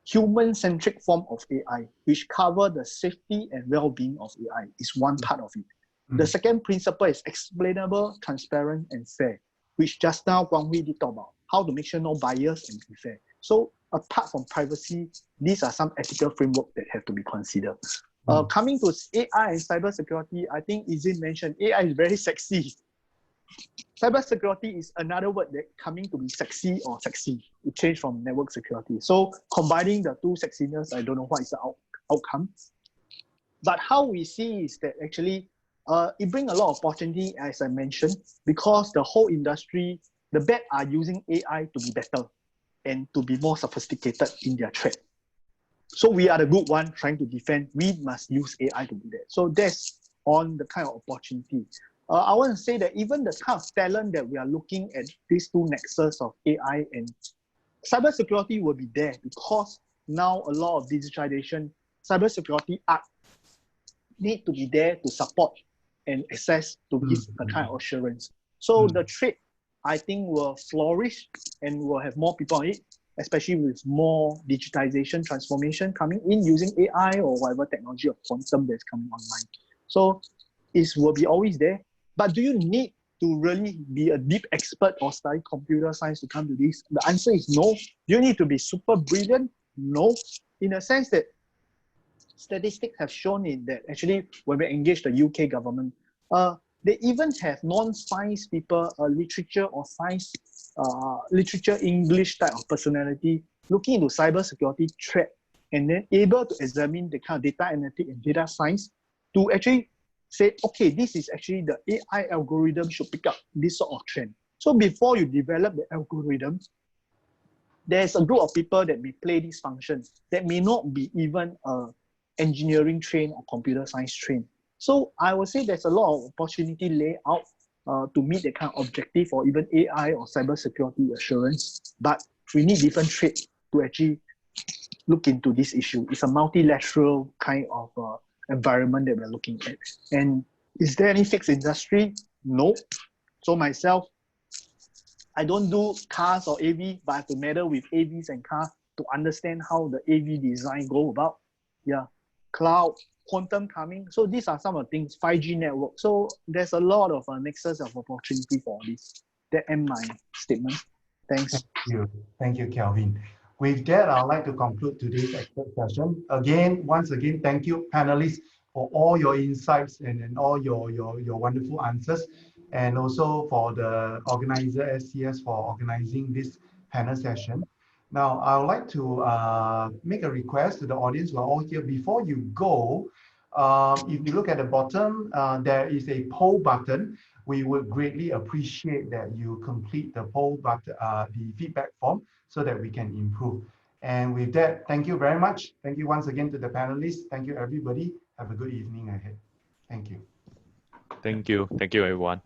human-centric form of AI, which cover the safety and well-being of AI is one part of it. The second principle is explainable, transparent, and fair, which just now Guang Hui did talk about, how to make sure no bias and be fair. So apart from privacy, these are some ethical framework that have to be considered. Coming to AI and cybersecurity, I think Izin mentioned AI is very sexy. Cybersecurity is another word that coming to be sexy or sexy. It changed from network security. So combining the two sexiness, I don't know what is the outcome. But how we see is that actually it brings a lot of opportunity, as I mentioned, because the whole industry, the bad are using AI to be better and to be more sophisticated in their threat. So we are the good one trying to defend. We must use AI to do that. So that's on the kind of opportunity. I want to say that even the kind of talent that we are looking at these two nexus of AI and cybersecurity will be there because now a lot of digitization, cybersecurity need to be there to support and access to give the kind of assurance. So the trade, I think, will flourish and will have more people on it, especially with more digitization, transformation coming in using AI or whatever technology of quantum that's coming online. So it will be always there. But do you need to really be a deep expert or study computer science to come to this? The answer is no. Do you need to be super brilliant? No. In a sense that statistics have shown it that actually when we engage the UK government, they even have non-science people, literature or science, literature English type of personality looking into cybersecurity threat and then able to examine the kind of data analytics and data science to actually say, okay, this is actually the AI algorithm should pick up this sort of trend. So before you develop the algorithm, there's a group of people that may play these functions that may not be even engineering trained or computer science trained. So I would say there's a lot of opportunity laid out to meet that kind of objective or even AI or cybersecurity assurance, but we need different trades to actually look into this issue. It's a multilateral kind of environment that we're looking at. And is there any fixed industry? No. So myself, I don't do cars or AV, but I have to meddle with AVs and cars to understand how the AV design go about. Yeah, cloud, quantum coming. So these are some of the things, 5G network. So there's a lot of nexus of opportunity for this. That ends my statement. Thanks. Thank you, Kelvin. With that, I'd like to conclude today's expert session. Once again, thank you, panelists, for all your insights and all your wonderful answers, and also for the organizer, SCS, for organizing this panel session. Now, I would like to make a request to the audience who are all here. Before you go, if you look at the bottom, there is a poll button. We would greatly appreciate that you complete the poll button, the feedback form, so that we can improve. And with that, thank you very much. Thank you once again to the panelists. Thank you, everybody. Have a good evening ahead. Thank you. Thank you. Thank you, everyone.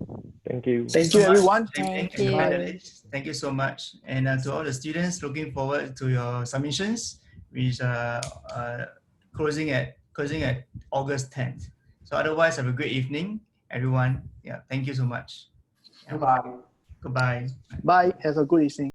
Thank you. Thank you, everyone. Thank you. Thank you so much. And to all the students, looking forward to your submissions, which closing at August 10th. So otherwise, have a great evening, everyone. Yeah, thank you so much. Yeah. Goodbye. Goodbye. Bye. Have a good evening.